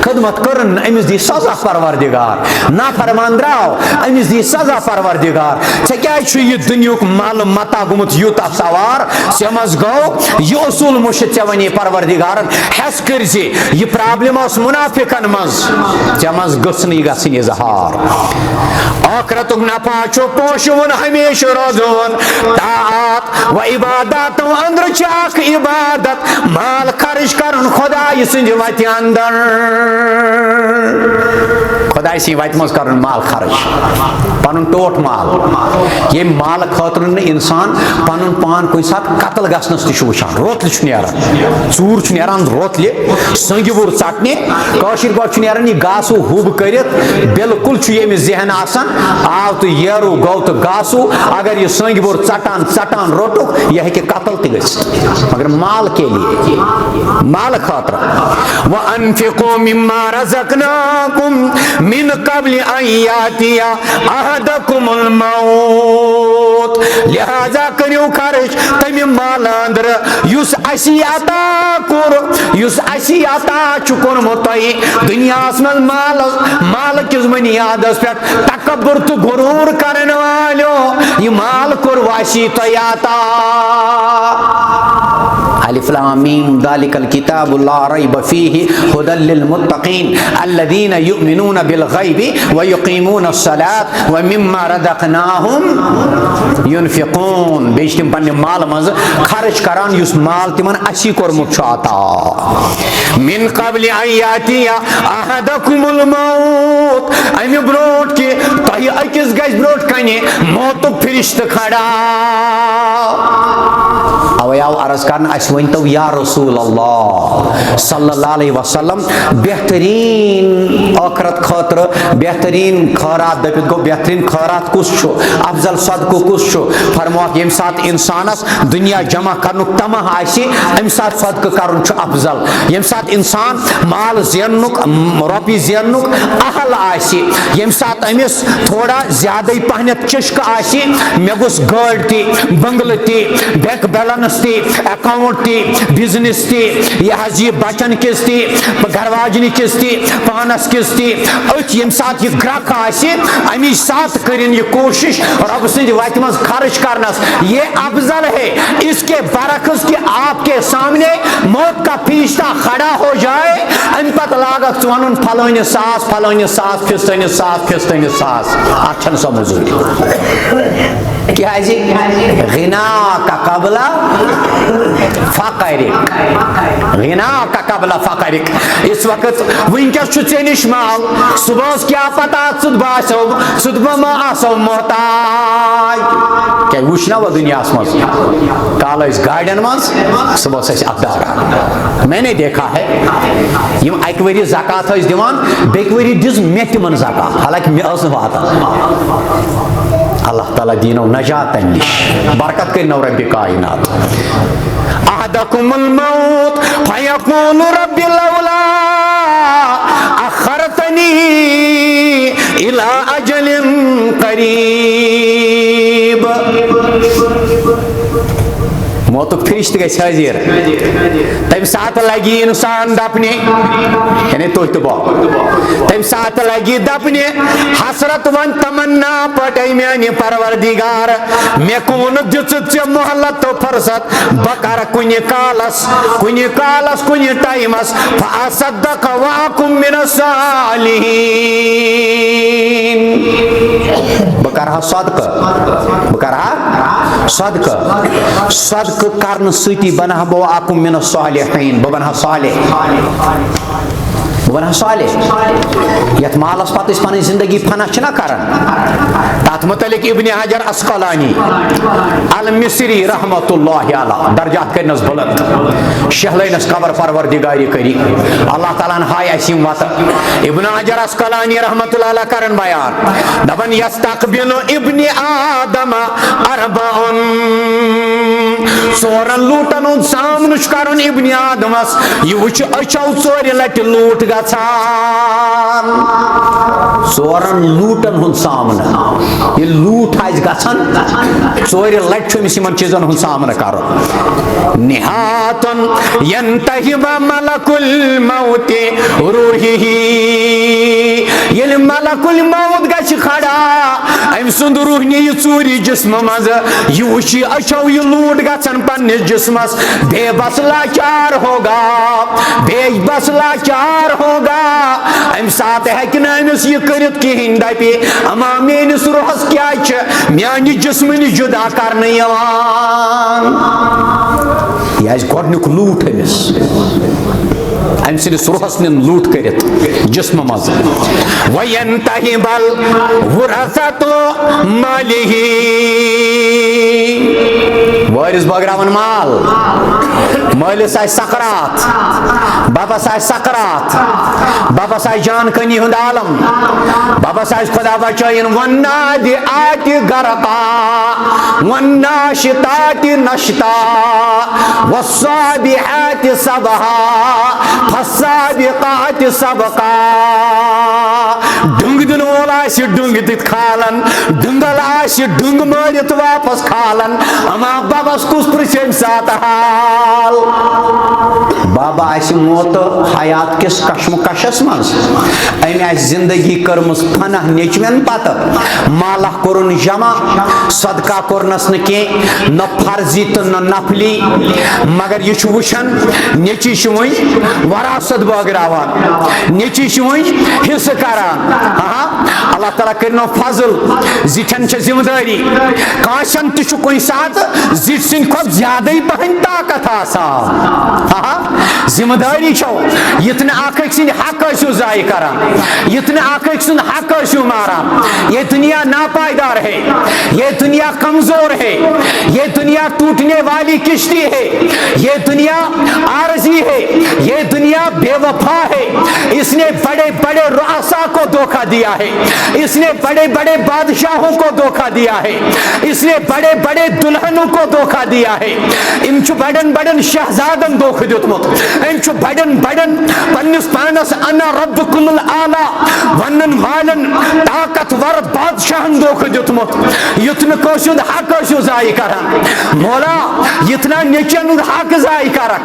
A: خدمت کٔرٕن نہٕ أمِس دی سزا پروردگار نافرمان درٛاو أمِس دی سزا پروردگار ژےٚ کیازِ چھُ یہِ دُنیہُک مل متا گوٚمُت یوٗتاہ سوار ژےٚ منٛز گوٚو یہِ اصوٗل مٔشِتھ ژےٚ وَنے پروردگارن ہٮ۪س کٔرزِ یہِ پرابلم ٲس منافقن منٛز ژےٚ منٛز گٔژھ نہٕ یہِ گژھٕنۍ اظہار ٲخرتُک نفع چھُ پوشوُن ہمیشہ روزون طاعات و عباداتو اندر چھِ اکھ عبادت مال خرچ کرُن خۄدایہِ سٕنٛدِ وتہِ اندر خۄدایہِ سٕنٛدِ وتہِ منٛز کرُن مال خرچ پنُن ٹوٹھ مال ییٚمہِ مالہٕ خٲطرٕ نہٕ انسان پنُن پان کُنہِ ساتہٕ قتل گژھنس تہِ چھُ وٕچھان روتلہِ چھُ نیران ژوٗر چھُ نیران روتلہِ سنٛگہِ وُر ژٹنہِ کٲشِر پٲٹھۍ چھُ نیران یہِ گاسوٗ ہوٚب کٔرِتھ بالکل چھُ ییٚمِس ذہن آسان آو تہٕ ییروٗ گوٚو تہٕ گاسوٗ اگر یہِ سنٛگہِ وُر ژٹان روٚٹُکھ یہِ ہیٚکہِ قتل تہِ گٔژھِتھ مگر مال کے لیے مالہٕ خٲطرٕ وَأَنفِقُوا مِمَّا رَزَقْنَاكُمْ مِن قَبْلِ أَن يَأْتِيَ أَحَدَكُمُ الْمَوْتُ لہذا کٔرِو خرچ تَمہِ مالہٕ اندرٕ یُس اَسہِ عطا کوٚر یُس اَسہِ عطا چھُ کوٚرمُت تۄہہِ دُنیاہس منٛز مالہٕ کِس بُنیادس پٮ۪ٹھ تکبر تہٕ غروٗر کرن والیو یہِ مال کوٚروٕ اَسی تۄہہِ عطا الف لام میم ذلك الكتاب لا ريب فيه هدى للمتقين الذين يؤمنون بالغيب ويقيمون الصلاة ومما رزقناهم ينفقون بیٚیہِ چھِ تِم پننہِ مالہٕ منٛز خرچ کران یُس مال تِمن اسی کوٚرمُت چھُ عطا من قبل ان يأتي احدكم الموت امہِ برونٛٹھ کہِ تۄہہِ أکِس گژھِ برونٛٹھ کنہِ موتُک فرشتہٕ کھڑا اوے آو عرض کرنہٕ اَسہِ ؤنۍتو یا رسول اللہ صلی اللہ علیہ وسلم بہتریٖن ٲخرت خٲطرٕ بہتریٖن خٲرات دٔپِتھ گوٚو بہتریٖن خٲرات کُس چھُ افضل صدقہٕ کُس چھُ فرموکھ ییٚمہِ ساتہٕ اِنسانس دُنیا جمع کرنُک تماہ آسہِ اَمہِ ساتہٕ صدقہٕ کرُن چھُ افضل ییٚمہِ ساتہٕ اِنسان مال زیننُک رۄپیہِ زیننُک اہل آسہِ ییٚمہِ ساتہٕ أمِس تھوڑا زیادَے پہنتھ چشکہٕ آسہِ مےٚ گوٚژھ گٲڑۍ تہِ بنگلہٕ تہِ بینک بیلنس تہِ تی اکاؤنٹ تی بزنس تی یہ بچن کس تی گھر واجنی کس تی پانس کس تی یم سات یہ گرک آسی امی ساتھ کریں یہ کوشش رب سند وتہ مز خرچ کرنس یہ افضل ہے اس کے برعکس کہ آپ کے سامنے موت کا فرشتہ کھڑا ہو جائے ام پتہ لاگت ون فلٲنِس ساس فلٲنِس ساس فستٲنِس ساس فستٲنِس ساس اتھ سۄ موٚزوٗرۍ کیازِ غنا کا قبلہ فقرک غنا کا قبلہ فقرک اس وقت ونکس چھُ ژےٚ نِش مال صبحس کیا پتہ ژٕ باسو صبح ما آسو محتاج کیا وچھنا وہ دنیا مز کال ٲسۍ گاڑین مز صبحس ٲسۍ افدار میں نے دیکھا ہے یم اکہِ ؤری زکات ٲسۍ دِوان بیٚکہِ ؤری دِژ مےٚ تِمن زکات حالانکہ مےٚ ٲس نہٕ واتان اللہ تعالیٰ دینو نجات نش برکت کرنو رب کائنات احدکم الموت فیقول رب لولا اخرتنی الى اجل قریب موتک فرشت گژھِ حٲضِر تمہِ ساتہٕ لگی انسان دپنہِ یعنی تُہۍ تہٕ بہٕ تمہِ ساتہٕ لگی دپنہِ حسرت ون تمنا پٲٹھۍ اے میانہِ پروردگار مےٚ کوٚن دِژٕتھ ژےٚ مہلت تہٕ فرصت بہٕ کرٕ کُنہِ کالس کُنہِ ٹایمس فاصدق واکُم من الصالحین بہٕ کرٕہا صدقہٕ کرن سۭتی بنہا بہٕ واکُم من الصالحین بہٕ بنہا صالح یتھ مالس پتہٕ أسۍ پنٕنۍ زندگی فنا چھِنا کران تتھ متعلق ابن حجر اسقلانی المصری رحمۃ اللہ علیہ درجات کرنس بلند شہلینس قبر پروردگاری کری اللہ تعالیٰ ہائے اَسہِ یِم وتہٕ ابن حجر اسقلانی رحمۃ اللہ علیہ کرن بیان دپان یستقبل ابن آدم اربعن ژورن لوٗٹن ہُنٛد سامنہٕ چھُ کرُن ابن آدمس یہ وٕچھ أچھو ژورِ لٹہِ لوٗٹ گژھان ژورن لوٗٹن ہُنٛد سامنہٕ یہ لوٗٹ آسہِ گژھان ژورِ لٹہِ چھُ أمِس یِمن چیٖزن ہُنٛد سامنہٕ کرُن نِہاتن ینتہب ملک الموت روحِہ ییٚلہِ ملک الموت گژھِ کھڑا أمۍ سُنٛد روح نِیہِ ژوٗرِ جسمہٕ منٛزٕ یہ وٕچھِ أچھو یہ لوٗٹ گژھان پننِس جسمس بے بس لاچار ہوگا امہِ ساتہٕ ہیٚکہِ نہٕ أمِس یہِ کٔرِتھ کِہیٖنۍ دپہِ اما میٲنِس روحس کیٛاہ چھِ میانہِ جسمہٕ نِش جُدا کرنہٕ یِوان یہِ آسہِ گۄڈنیُک لوٗٹ أمِس أمۍ سٕنٛدِس روحس نِن لوٗٹ کٔرِتھ جسمہٕ منٛز وینتہب الورثۃ مالِہ وٲرِث بٲگراوان مال مٲلِس آسہِ سکرات ببس آسہِ سکرات ببس آسہِ جان کٔنی ہُنٛد عالم ببس آسہِ خدا بچٲیِن وَنادِ آتِ غرقا وَالناشِطاتِ نشطا وَالصَّابِحاتِ صبحا فَالسَّابِقاتِ سبقا ڈُنٛگ دِنہٕ وول آسہِ ڈُنٛگ دِتھ کھالان ڈُنٛگل آسہِ ڈُنٛگ مٲرِتھ واپس کھالان اما ببس کُس پرژھِ اَمہِ ساتہٕ حال بابا آسہِ موتہٕ حیات کِس کشمکشس منٛز أمۍ آسہِ زندگی کٔرمٕژ فنہ نیچوٮ۪ن پتہٕ مالہ کوٚرُن جمع صدقہ کوٚرنس نہٕ کینٛہہ نہ فرضی تہٕ نہ نفلی مگر یہِ چھُ وٕچھان نیچی چھُ وۄنۍ وراثت بٲگراوان نیچی چھُ وۄنۍ حصہٕ کران اللہ تعالیٰ کٔرنو فضل زِٹھٮ۪ن چھِ ذمہٕ دٲری کٲنٛسن تہِ چھُ کُنہِ ساتہٕ زِٹھۍ سٕنٛدِ کھۄتہٕ زیادٕے پہن طاقت آسان ذمہ داری چھو یِتھ نہٕ اکھ أکۍ سٕنٛدۍ حق ٲسِو ضایع کران یِتھ نہٕ اکھ أکۍ سُنٛد حق ٲسِو ماران یہ دنیا ناپائیدار ہے یہ دنیا کمزور ہے یہ دنیا ٹوٹنے والی کشتی ہے یہ دنیا عارضی ہے یہ دنیا بے وفا ہے اس نے بڑے بڑے رؤسا کو دھوکہ دیا ہے اس نے بڑے بڑے بادشاہوں کو دھوکہ دیا ہے، اس نے بڑے بڑے دلہنوں کو دھوکہ دیا ہے، ان چھ بڑن بڑن شہزادن دھوکہ دیتمت، ان چھ بڑن بڑن پنس پانس انا ربکم الاعلی ونن والن طاقت ور بادشاہن دھوکہ دیتمت، یتن کوشد حق اشو ضائع کران مولا یتنا نیچن حق ضائع کرک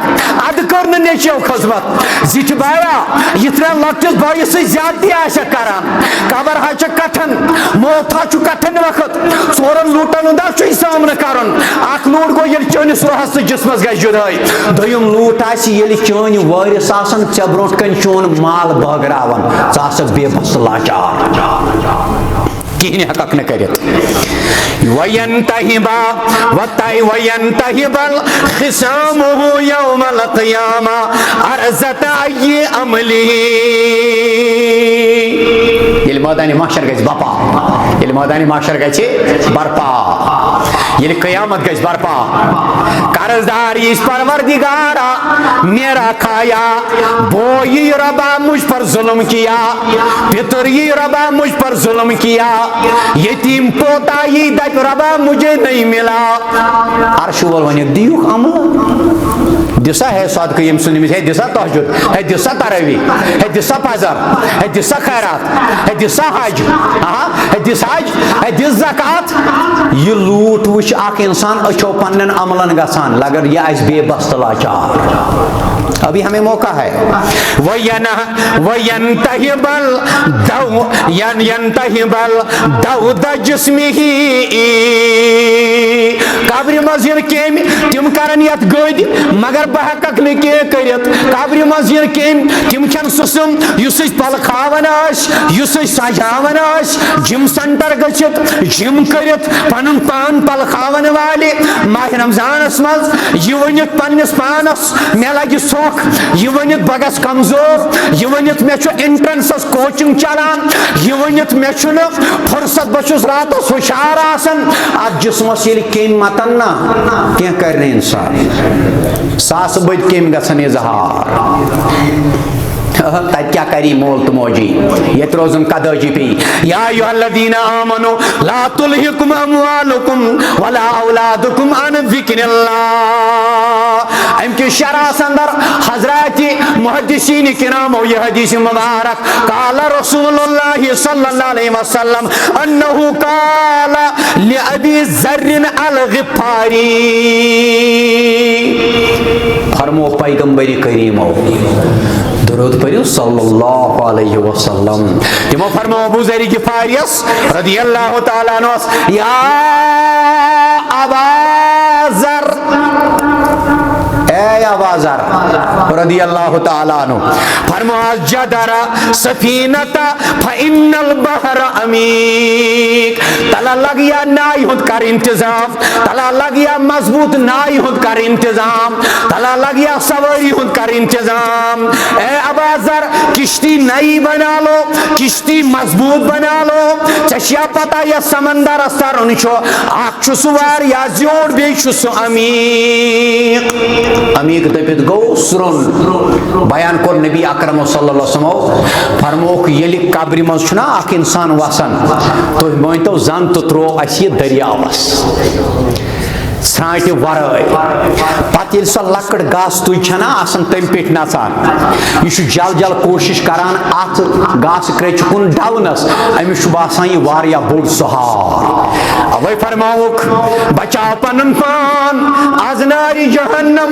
A: اد کرن نیچو خدمت زٹ بایا یتنا لکٹس بایس سے زیادتی آشا کران قبر ہاچ کٹھن موت ہاچ کٹھن وقت ژورن لوٹن ہندا چھ سامنا کرن اخ لوٹ گو یل چونس روحس جسمس گژھِ جدائی دویم لوٹ آسہِ ییٚلہِ چٲنۍ وٲرِث آسن ژےٚ برونٛٹھ کَنۍ چون مال بٲگراوان ژٕ آسکھ بے بس لاچار کہین حقق نہ کرت وینتہبا وینتہب الخصامه یوم القیامہ ارزت ای عملی یل میدان محشر گژھِ بپا یل میدان محشر گژھِ برپا یل قیامت گژھِ برپا قرضدار اس پروردگارا میرا کھایا بوئی ربا مجھ پر ظلم کیا پتر یہ ربا مجھ پر ظلم کیا یتیم پوتا یہ دک ربا مجھے نہیں ملا عرش وول ونیک دیوک عمل دسا ہے صدقہ یم سنمت ہے دسا تہجد ہے دسا تراویح ہے دسا پزر ہے دسا خیرات ہے دسا حج ہے دس حج ہے دس زکات یہ لوٹ وچ اخ انسان اچھو پنن عملن گژھان لگر یہ اس بے بس لاچار ابھی ہمیں موقع ہے وَيَنْتَهِبَ الدَّوْدَ جِسْمِهِ قبر مزین کیم تم کرن یت گد مگر بحقق نہ کی کرت قبر مزین کیم تم چھن سسم یس پل کھاون آس یس سجاون آس جم سینٹر گچھت جم کرت پنن پان پل کھاون والے ماہ رمضانس مز یہ ونت پنس پانس مے لگہ سوکھ یہ ونت بگس کمزور یہ ونت مے چھ انٹرنسس کوچنگ چلان یہ ونت مے چھ فرصت بچس راتس ہوشیار آسان ات جسمس یل کیم متن نا کی کرنے انسان ساس بد کیم گھن اظہار تب کیا کری مول تو موجی یہ روزن قداجی پی یا ایھا الذین آمنوا لا تلہکم اموالکم ولا اولادکم عن ذکر اللہ ام کی شرح اندر حضرات محدثین کرام یہ حدیث مبارک قال رسول اللہ صلی اللہ علیہ وسلم انہ قال لابی ذر الغفاری فرمو پیغمبر کریمو درود پڑھو صلی اللہ علیہ وسلم تمو فرمو ابو ذر غفاری رضی اللہ تعالیٰ عنہ یا ابا ذر اے ابا ذر رضی اللہ تعالیٰ عنہ فرمو جدر سفینت فإن البحر عمیق تلا لگیا نائی ہند کر انتظام تلا لگیا مضبوط نائی ہند کر انتظام تلا لگیا سواری ہند کر انتظام اے ابا ذر کشتی نئی بنا لو کشتی مضبوط بنا لو چشیا پتا یا سمندر استر انچو آخ چھو سوار یا زیوڑ بی چھو سو عمیق عمیق دپت گو سرن بیان کر نبی اکرم صلی اللہ علیہ وسلم فرموک یلی قبر مز چھنا اخ انسان وسن تو مانتو زن تو ترو اسی دریاوس ژھانٹہِ ورٲے پتہٕ ییٚلہِ سۄ لۄکٕٹ گاسہٕ تُج چھنا آسان تمہِ پیٚٹھۍ نژان یہِ چھُ جل جل کوٗشِش کران اتھ گاسہٕ کریٚچہِ کُن ڈونس أمِس چھُ باسان یہِ واریاہ بوٚڑ سہار اوے فرماوُکھ بچاو پنُن پان از نارِ جہنم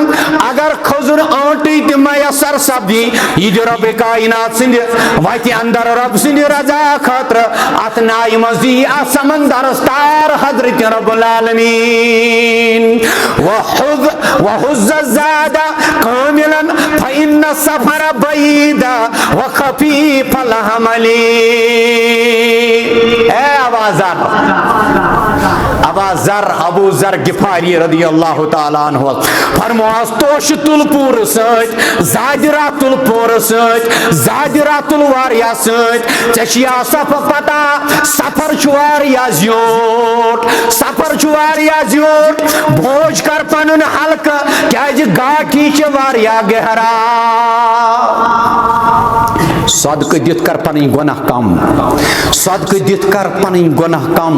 A: اگر کھوٚزُر آنٹٕے تہِ میسر سپدی یہِ دِ رۄبِ کائنات سٕنٛدِ وتہِ اندر رۄب سٕنٛدِ رضا خٲطرٕ اتھ نایہِ منٛز دی اتھ سمندرس تار حضرت رب العالمین وحز الزاد كاملا فإن السفر بعيد وخفيف الحمل اے ابا ذر ابو ذر غفاری رضی اللہ تعالیٰ عنہ فرماس توش تل پور ست زادرہ تل پور ست زادرہ تل واریا ست چشیا سف پتا سفر چواریا زیوٹ سفر چواریا زیوٹ بوجھ کر پنن حلقہ کیا جی گاٹھی چھ واریا گہرا صدقہ دت کر پن گناہ کم، صدقہ دت کر پن گناہ کم،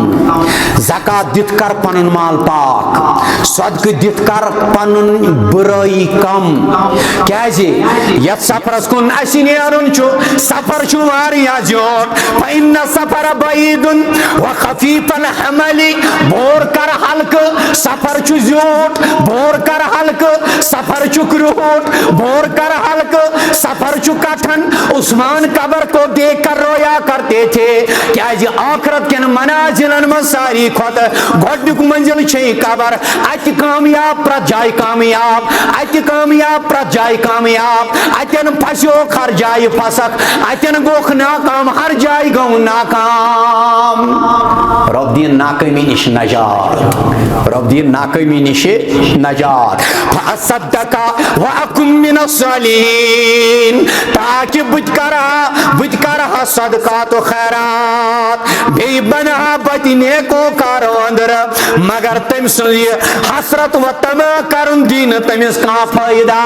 A: زکات دت کر پن مال پاک، صدقہ دت کر پن برائی کم. کیازِ یت سفرس کن اسی نیرن چھُ سفر چھُ واریاہ زیوٗٹھ. فإن السفر بعید وخفیف الحمل. بور کر ہلکہ سفر چھُ زیوٗٹھ، بور کر ہلکہ سفر چھُ کرٛوٗٹھ، بور کر ہلکہ سفر چھُ کٹھن. عثمان قبر کو دیکھ کر رویا کرتے تھے کیازِ آخرت کٮ۪ن منازلن منٛز ساروی کھۄتہٕ گۄڈنیُک منزل چھے قبر. اتہِ کامیاب پرٛٮ۪تھ جایہِ کامیاب، اتہِ کامیاب پرٛٮ۪تھ جایہِ کامیاب. اتٮ۪ن پھسیوکھ ہر جایہِ پھسکھ، اتٮ۪ن گوکھ ناکام ہر جایہِ گوٚو ناکام. رۄب دِیِن ناکٲمی نِش نجات، رۄب دِیِن ناکٲمی نِش نجات. فأصدق وأكن من الصالحين. تاکہ بہٕ کرہا صدقات و خیرات، بیٚیہِ بنہا بہٕ تہِ نیکو کارو اندر. مگر تٔمۍ سُنٛد یہِ حسرت و طمع کرُن دی نہٕ تٔمِس کانٛہہ فٲیدہ.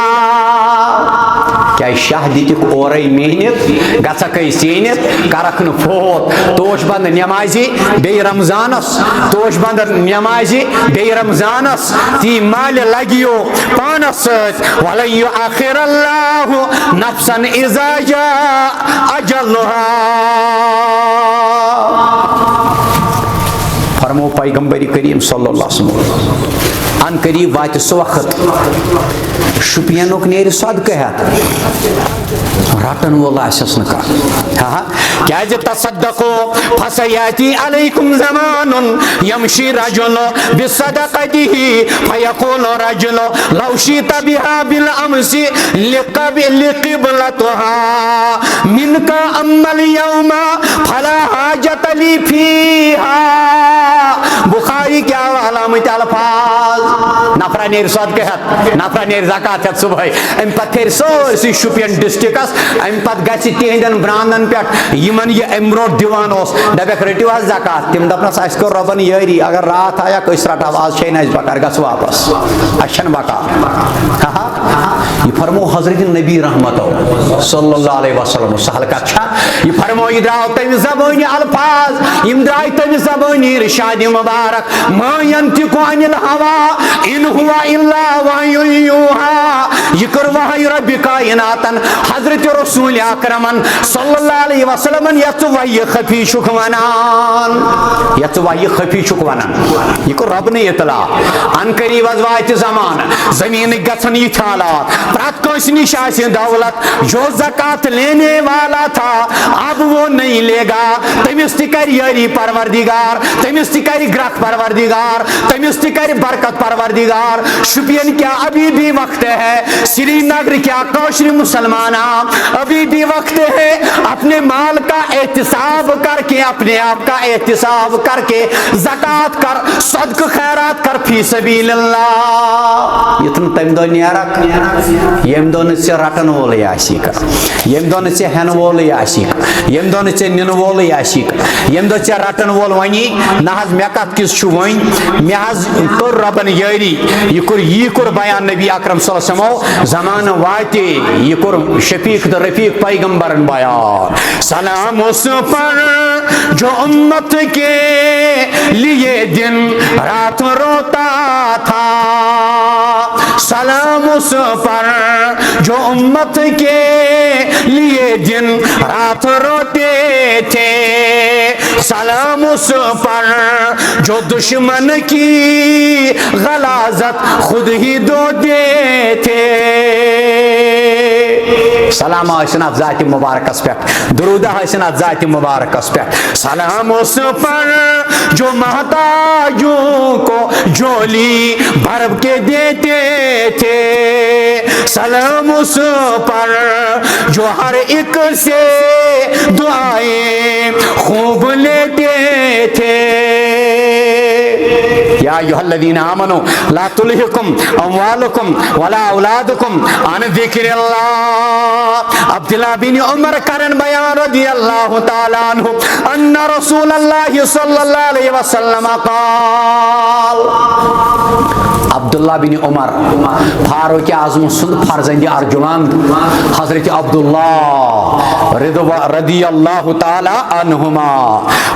A: کیٛازِ شاہ دِتِکھ اورَے محنت، گژھکھ سیٖنِتھ کرکھ نہٕ فوت. توش بند نٮ۪مازِ بیٚیہِ رمضانس، توش بند نٮ۪مازِ بیٚیہِ رمضانس، تی مالہِ لگیو پانس سۭتۍ. وَلَن یُؤخِرَ اللّٰهُ نَفْسًا إِذَا جَاءَ أَجَلُهَا. فرمو پیغمبر کریم صلی اللہ علیہ وسلم ان قریب واتہِ سُہ وقت شُپینُک نیرِ صدقہٕ ہٮ۪تھ، رٹن وول آسٮ۪س نہٕ کانٛہہ. کیازِ تصدقوا فسیاتی علیکم زمان یمشی رجل بصدقته فیقول رجل لو شئت بها بالامس لقبلتها منك اما اليوم فلا حاجة لي فيها. بخاری کے علامت الفاظ. نفر نیر صدقہ ہٮ۪تھ، نفر نیر زکات ہٮ۪تھ صبحٲے، امہِ پتہٕ پھیرِ سٲرسٕے شُپین ڈسٹرکس، امہِ پتہٕ گژھِ تِہنٛدٮ۪ن برانٛدن پٮ۪ٹھ یِمن یہِ امہِ برونٛٹھ دِوان اوس، دپیکھ رٔٹِو حظ زکات. تِم دپنس اسہِ کوٚر رۄبن یٲری، اگر راتھ آیکھ أسۍ رٹو، آز چھے نہٕ اسہِ بکار، گژھ واپس، اسہِ چھنہٕ بکار. یہ فرمو حضرت نبی رحمتو صلی اللہ علیہ وسلم. سہل کتھ چھا یہ فرمو، یہ دراو تمہِ زبٲنی الفاظ، یم درٛاے تمہِ زبٲنی ارشاد مبارک. ما ينطق عن الهوى ان هو الا وحی یوحى. یہ کٔر وحی رب کائناتن حضرت رسول اکرمن صلی اللہ علیہ وسلم. یتھ وحی خفی چھُکھ ونان، یتھ وحی خفی چھُکھ ونان، یہ کٔر رب نے اطلاع. ان قریب از واتہِ زمانہ زمینٕکۍ گژھن یِتھۍ حالات، پرٛٮ۪تھ کٲنٛسہِ نِش آسہِ دولت. جو زکات لینے والا تھا اب وہ نہیں لے گا. تٔمِس تہِ کرِ یٲری پروردگار، تٔمِس تہِ کرِ گرٛکھ پروردگار، تٔمِس تہِ کرِ برکت پروردگار. شُپین کیا ابھی بھی وقت ہے، سری نگر کیا کٲشرِ مسلمانان ابھی بھی وقت ہے. اپنے مال کا احتساب کر کے، اپنے آپ کا احتساب کر کے زکات کر، صدقہ خیرات کر فی سبیل اللہ. یتھ نہٕ تمہِ دۄہ نیرکھ، ییٚمہِ دۄہ نہٕ ژےٚ رٹن وولٕے آسی کانٛہہ، ییٚمہِ دۄہ نہٕ ژےٚ ہٮ۪نہٕ وولٕے آسی کانٛہہ، ییٚمہِ دۄہ نہٕ ژےٚ نِنہٕ وولٕے آسی کانٛہہ، ییٚمہِ دۄہ ژےٚ رٹن وول وَنی نہ حظ مےٚ کتھ کِس چھُ وۄنۍ، مےٚ حظ کوٚر رۄبن یٲری. یہِ کوٚر بیان نبی اکرم صلی اللہ علیہ وسلم. زمانہٕ واتہِ، یہِ کوٚر شفیق تہٕ رفیق پیغمبرن بیان. سلام اس پر جو امت کے لیے دن رات روتا تھا. سلام اس پر جو امت کے لیے دن رات روتے تھے. سلام اس پر جو دشمن کی غلاظت خود ہی دھوتے تھے. سلام ٲسِن اتھ ذاتِ مبارکس پٮ۪ٹھ، درودہ ٲسِن اتھ ذاتِ مبارکس پٮ۪ٹھ. سلام اس پر جو محتاجوں کو جھولی بھر کے دیتے تھے. سلام اس پر جو ہر ایک سے دعائیں خوب لیتے تھے. یا ایھا الذین آمنوا لا تلہکم اموالکم ولا اولادکم عن ذکر اللہ. عبداللہ بن عمر کرن بیان رضی اللہ تعالیٰ عنہ ان رسول اللہ صلی اللہ علیہ وسلم قال.
B: عبداللہ بن عمر فاروق اعظم سند فرزند ارجمند حضرت عبداللہ رضی اللہ تعالی عنہما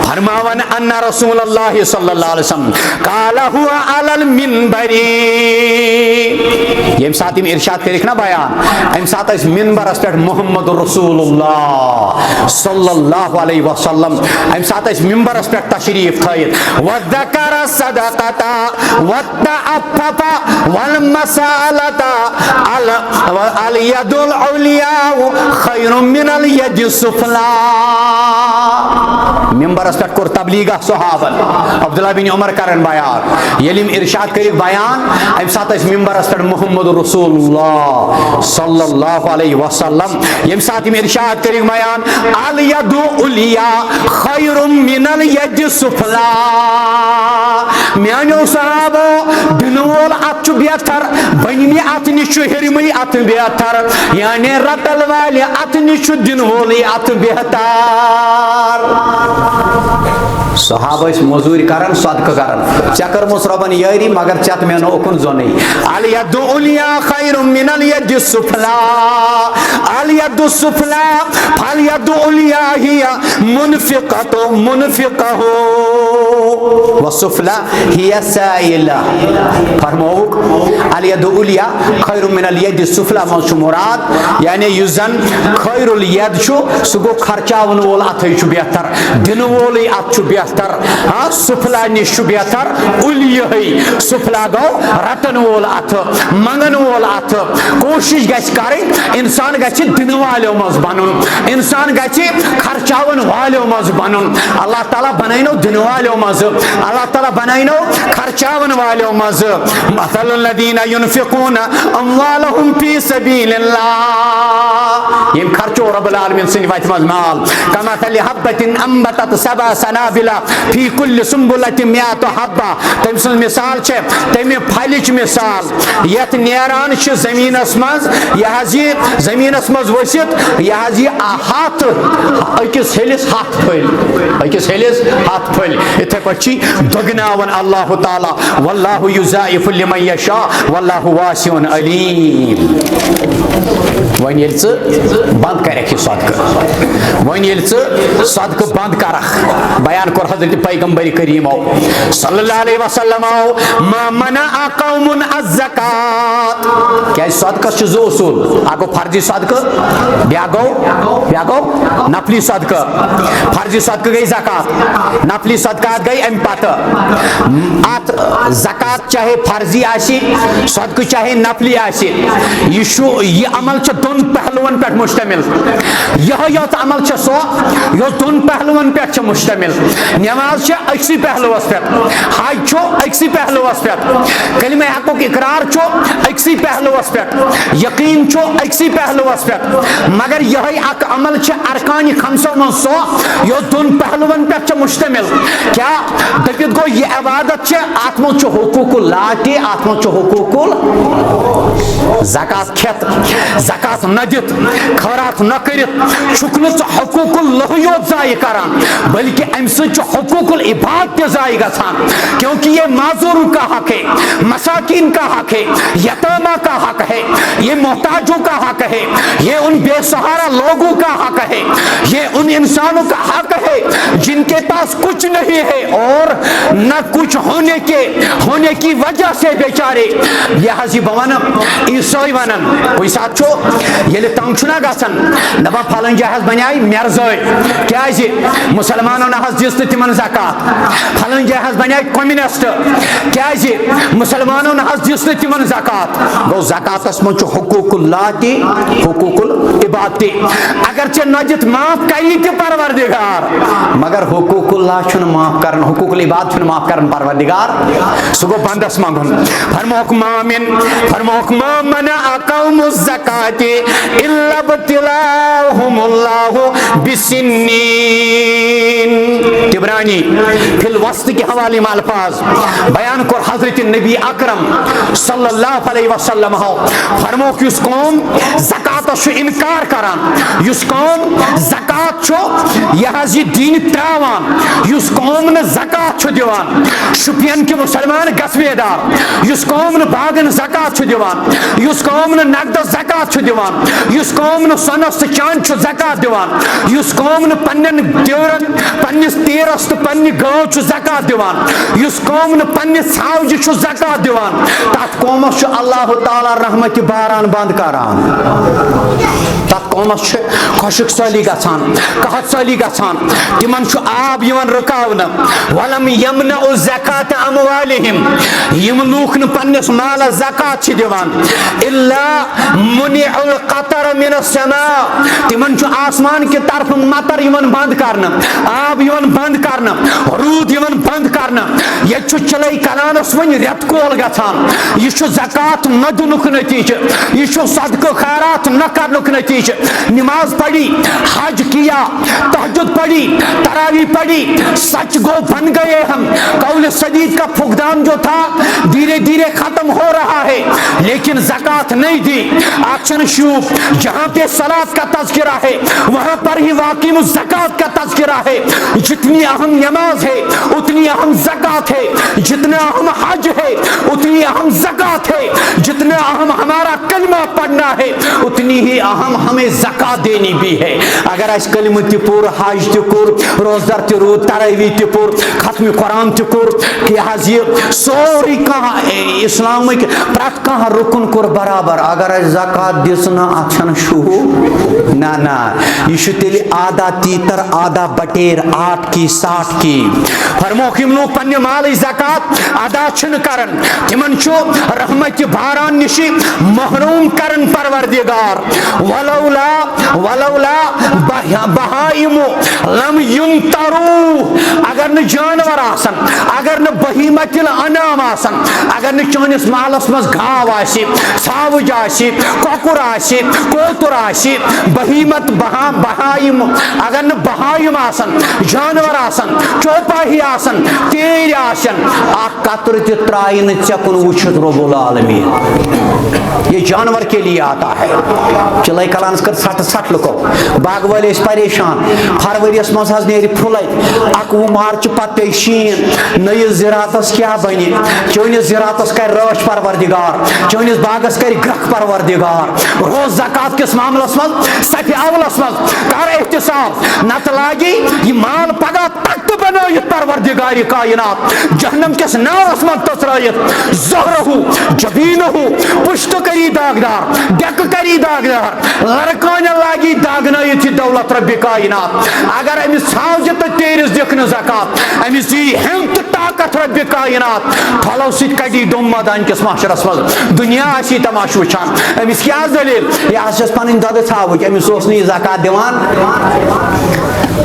B: فرماون ان رسول اللہ صلی اللہ علیہ وسلم قال هو علی المنبر یم سات ارشاد کرک نا بیان ام سات اس منبرس پہ محمد رسول اللہ صلی اللہ علیہ وسلم ام سات اس منبرس پہ تشریف تھائیت وذکر الصدقۃ والتعفف والمسالۃ الید العلیاء خیر من الید السفلی منبرس پہ کور تبلیغ صحابہ عبداللہ بن عمر کرن بیان یلیم ارشاد کرک بیان ام سات اس منبرس پہ محمد رسول اللہ صلی اللہ علیہ وسلم یم سات ارشاد کرک بیان الید العلیاء خیر من الید السفلی میانو صحابو دنول ات بہتر بنمی ات نش ہرمی ات بہتر یعنی رتل والے ات نش دن وولی ات بہتر صحابہ اس مزوری کرن صدقہ کرن چکر مصربن یاری مگر چت میں نوکن زونی الید العلیاء خیر من الید السفلی الید السفلی فالید العلیاء ہی منفقۃ منفقہ والسفلی ہی سائلہ فرموک الید العلیاء خیر من الید السفلی من مراد یعنی یزن خیر الید شو سگو خرچاون وول اتھے چھ بہتر دن وولی ات چھ بہتر ہاں سفلا نش بہتر الیہی سفلا گو رتن وول ات منگن وول ات کوشش گژھِ کریں انسان گژھِ دن والیو مز بنن انسان گژھِ خرچاون والیو مز بنن اللہ تعالیٰ بنائنو دن والیو مز اللہ تعالیٰ بنائنو خرچاون والیو مز مثل الذین ينفقون اموالهم فی سبیل اللہ یم خرچو رب العالمین سن وقت مز مال کمثل حبۃ انبتت سبع سنابل فی کل سنبلۃ مئۃ حبہ تم سن مثال چھ تمہ پھلچ مثال یت نیران چھ زمینس مز یہ زمینس مز ورست یہ ہاتھ اکس ہلس ہاتھ پھل اکس ہلس ہاتھ پھل اتھے پچھی دگناون اللہ تعالی واللہ یضاعف لمن یشاء واللہ واسع علیم ون یل بند کرک یہ صدقہ ون یل صدقہ بند کرخ بیان کور حضرت پیغمبر کریم صلی اللہ علیہ وسلم ما منع قوم الزکات کیا صدقہ چھ زو اصول اگو فرضی صدقہ بیا گو نفلی صدقہ فرضی صدقہ گئی زکات نفلی صدقات گئی ام پتہ ات زکات چاہے فرضی آسی صدقہ چاہے نفلی آسی یہ عمل چھ دون پہلوان پہ مشتمل یہ یوت عمل چھ سو یہ دون پہلوان پہ مشتمل نماز چھ اکسی پہلوس پہ حج چھو اکسی پہلوس پہ کلمہ حقوق اقرار چھو اکسی پہلوس پہ یقین چھو اکسی پہلوس پہ مگر یہ اک عمل چھ ارکان خمسوں من سو یہ دون پہلوان پہ مشتمل کیا دپت گو یہ عبادت چھ آتمو چھ حقوق اللہ کے آتمو چھ حقوق زکات کھت زکات نہ دت خیرات نہ کرت چھکن حقوق اللہ یوت ضائع کران بلکہ ام سے حقوق العباد پہ ضائع گژھان کیونکہ یہ معذوروں کا حق ہے مساکین کا حق ہے یتامہ کا حق ہے یہ محتاجوں کا حق ہے یہ ان بے سہارا لوگوں کا حق ہے یہ ان انسانوں کا حق ہے جن کے پاس کچھ نہیں ہے اور نہ کچھ ہونے کی وجہ سے بیچارے یہ حضی بوان عیسائی ونن کوئی ساتھ چھو یہ تنگ چھنا گسن دپان پھلن جائے بنائی مرزائی کیا مسلمانوں نے حض دس تمن زکات پھلن جائے بنائی کمیونسٹ کیا مسلمانوں نے حض دس تمن زکات گو زکاتس من حقوق اللہ تی حقوق العباد تی اگرچہ نجت معاف کری تی پروردگار مگر حقوق اللہ چھن معاف کرن حقوق العباد چھن معاف کرن پروردگار سگو بندس منگن فرموک ما منع قوم الزکات الا ابتلاهم اللہ بسنین تبرانی فی الوسط کے حوالے میں الفاظ بیان کر حضرت نبی اکرم صلی اللہ علیہ وسلم فرمو کہ اس قوم زکات سے انکار کران اس قوم زکات چھو یہ دین تراوان اس قوم نے زکات
A: زکات دیوان شپین کے مسلمان گسوے دار یس قوم نہ باغن زکات دیوان یس قوم نہ نقد زکات دیوان یس قوم نہ سونس تہ چاند زکات دیوان یس قوم نہ پنن دیورن پنس تیرس تہ پنہ گاؤں زکات دیوان یس قوم نہ پنس ژھاوجہ زکات دیوان تات قومس اللہ تعالی رحمت باران بند کران تات قومس خشک سالی گژھان قحط سالی گژھان تمن آب یوان رکاونہ ولم یمنعوا زکات اموالہم یم لوک نہ پنس مالس زکات دیوان الا منع القطر من السماء تمن آسمان کی طرف مطر یوان بند کرنا آب یوان بند کرنا رود یوان بند کرنا یہ چلے کلانس ون ریت کول گژھان یہ زکات نہ دنک نتیجہ یہ صدقہ خیرات نہ کرنک نتیجہ نماز پڑھی حج کیا تہجد پڑھی تراویح پڑھی سچ گو بن گئے ہم قول سدید کا فقدان جو تھا دھیرے دھیرے ختم ہو رہا ہے لیکن زکات نہیں دی آکشن شوف جہاں پہ صلاۃ کا تذکرہ ہے وہاں پر ہی واقعی زکات کا تذکرہ ہے جتنی اہم نماز ہے اتنی اہم زکات ہے جتنا اہم حج ہے اتنی اہم زکات ہے جتنا اہم ہمارا کلمہ پڑھنا ہے اتنی ہی اہم ہمیں زکات دینی بھی ہے اگر اس کلمہ تہ پور حج تہ کور روزدار تہ رود تراویح تہ پور ختم قرآن تہ کور کہ حض یہ سوری کہاں اسلامک پرت کہاں رکن کور برابر اگر زکات دس نا اچھن شو نا یہ تیل آدھا تیتر آدھا بٹیر 8 کی 60 کی فرموک یم لوگ پنہ مال زکات ادا چھن کرن تمن رحمت باران نشی محروم کرن پروردگار ولولا بہائم لم یمطروا اگر نہ جانور آسن اگر نہ بہیمت الانام آسن اگر نہ چانس مالس مز گاو آسی ژھاوج آسی کۄکُر آسی کوتر آسی بہیمت بہائم اگر نہ بہائم آسن جانور آسن چوپاہی آسن تیر آسن اک قطر تہ ترائے نہ ژےٚ کُن وٕچھِتھ رب العالمین یہ جانور کے لیے آتا ہے چلے کلانس کر سٹ لکو باغ والے پریشان فروریس مز حض نیرِ پھُلے 21 مارچ پتہٕ پے شین نئیس زراعتس کیا بنہِ چٲنِس زراعتس کر رٲچھ پروردگار چٲنِس باغس کر گرکھ پروردگار روز زکات کس معاملس مز صفِ اولس مز کر احتساب نتہٕ لاگی یہ مال پگہ تک بنٲیِتھ پروردگار کائنات جہنم کس نارس مز تٔژرٲیِتھ زہرہو جبینہو پشت کری داغدار ڈیک کری داغدار لڑکان لاگی داغنٲیِتھ یہ دولت رب کائنات اگر امس ژھاوجہِ تہٕ تیرس دِکھ نہٕ زکات امس یی ہمت طاقت رب کائنات پھلو سۭتۍ کڑی ڈوٚم مٲدان کس معاشرس مز دنیا آسی تماش وٕچھان امس کیاہ دلیل یہ چھس پنٕنۍ دۄدٕ ژھاوٕج امس اوس نہٕ یہِ زکات دِوان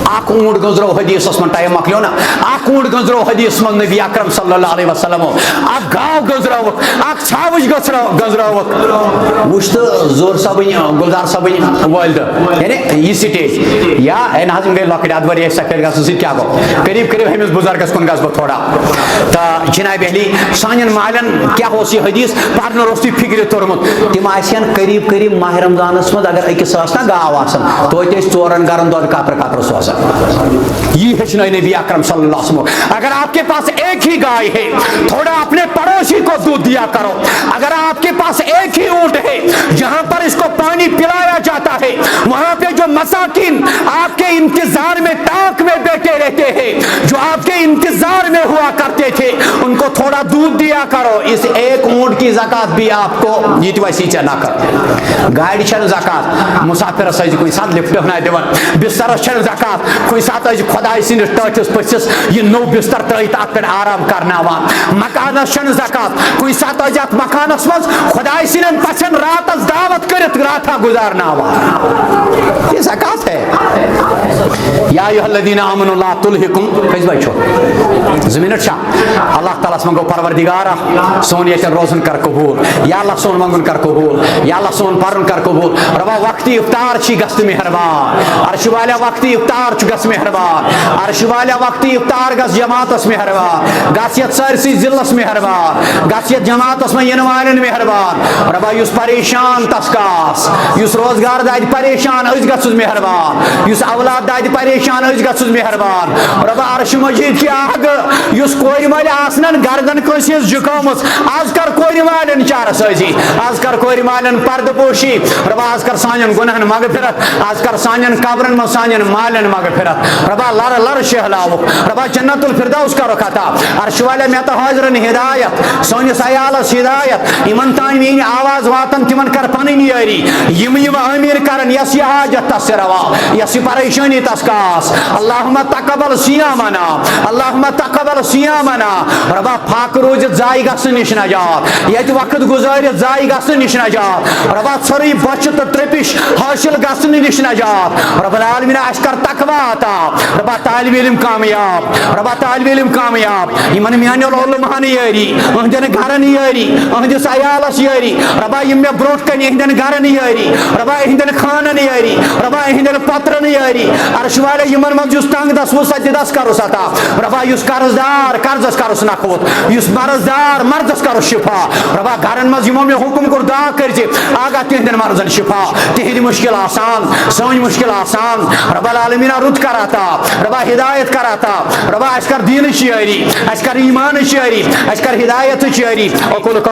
A: اکھ اونٹ گزرو حدیثس من ٹائم مکلیو نا اکھ اونٹ گزرو حدیث من نبی اکرم صلی اللہ علیہ وسلم اکھ گاو گزرو اکھ ژھاوج گزرو وچھ تو زور صٲبٕنۍ گُلزار صٲبٕنۍ والدہ یعنی یہ سٹیج یا نہ حظ گٔے لۄکٕٹۍ ادٕ ؤرۍ سفید گژھنہٕ سۭتۍ کیاہ گوٚو قریب قریب ہمس بزرگس کُن گژھٕ بہٕ تھوڑا تو جناب علی سانٮ۪ن مالٮ۪ن کیاہ اوس یہ حدیث پرنہٕ روٚستُے فکرِ توٚرمُت تِم آسن قریب قریب ماہ رمضانس منٛز اگر أکِس ٲس نا گاو آسان توتہِ ٲسۍ 4 گرن دۄد قطرٕ سوزان یہ ہیچنائے نبی اکرم صلی اللہ علیہ وسلم اگر آپ کے پاس ایک ہی گائے ہے تھوڑا اپنے پڑوسی کو دودھ دیا کرو اگر آپ کے پاس ایک ہی اونٹ ہے جہاں پر اس کو پانی پلایا جاتا ہے وہاں پہ جو مساکین آپ کے انتظار میں تاک میں بیٹھے رہتے ہیں جو آپ کے انتظار میں ہوا کرتے تھے ان کو تھوڑا دودھ دیا کرو اس ایک اونٹ کی زکات بھی آپ کو جیت ویسی چنا کر گاڑی چھن زکات مسافر سز کن سات لفٹ ہنا دِوان بسترس چھن زکات کن سات خدائے سندس ٹاٹس پٔژھِس یہ نو بستر ترٲیِتھ ات پہ آرام کرناوان مکانس چھن زکات کن سات ات مکانس مز خدائے سندین پژھن راتس دعوت کرت راتھا گزارناوان یہ زکات ہے یا ایھا الذین آمنوا لا تلہکم کٔژِ بجہِ چھُ زمینٹ چھا اللہ تعالیٰ منگو پروردگارہ سون یتن روزن کر قبول یا اللہ سون منگن کر قبول یا اللہ سون پرن کر قبول ربا وقتی افطار چھی گست مہربان عرش والا وقتی افطار چھ گس مہربان عرش والا وقتی افطار گس جماعتس مہربان گاسیت سرسی ضلعس مہربان گاسیت جماعتس میں ین والن مہربان ربا یس پریشان تسکاس یس روزگار داد پریشان از گس مہربان یس اولاد داد پریشان از گس مہربان ربا عرش مجید کی آگ یس کور مال آسنن گردن کنس جکامس آز کر کور مالن چار سازی آز کر کور مالن پرد پوشی ربا آز کر سانین گنہن مغفرت آز کر سانین قبرن میں سانین مالن مغفرت ربا لر لر شہلاو ربا جنت الفردوس کا رکھتا عرش والے میں تو حاضرن ہدایت سونس عیالس ہدایت یمن تان میری آواز واتن تمن کر پنن یاری یم امیر کرن یس یہ حاجت تس روا یس پریشانی تس کاس اللہم تقبل صیامنا اللہم تقبل صیامنا ربا پاک روزت زائی گسن نش نجات یت وقت گزارت زائی گسن نش نجات ربا ژھرٕے بچ تو ترپش حاصل گسن نش نجات رب العالمین اش کر تقوا عطا ربا طالب علم کامیاب ربا طالب علم کامیاب یمن میانیو علماء یاری اہندن گھرن یاری اہندس عیالس یاری ربا یم مے بروٹ کن اہندن گھرن یاری ربا اہندن خانن یاری ربا اہندن پترن یاری عرش والے یمن من جس تنگ دس وہ سچ دس کرس عطا ربا یس قرضدار قرضس کرس نخوت یس مرضدار مرضس کرس شفا ربا گھرن مز یمو مے حکم کور دعا کرزِ آگاہ تہندن مرضن شفا تہند مشکل آسان سون مشکل آسان رب العالمین رد کر عطا ربا ہدایت کر عطا ربا اس کر دین شیاری اس کر ایمان شیاری اس کر ہدایت شیاری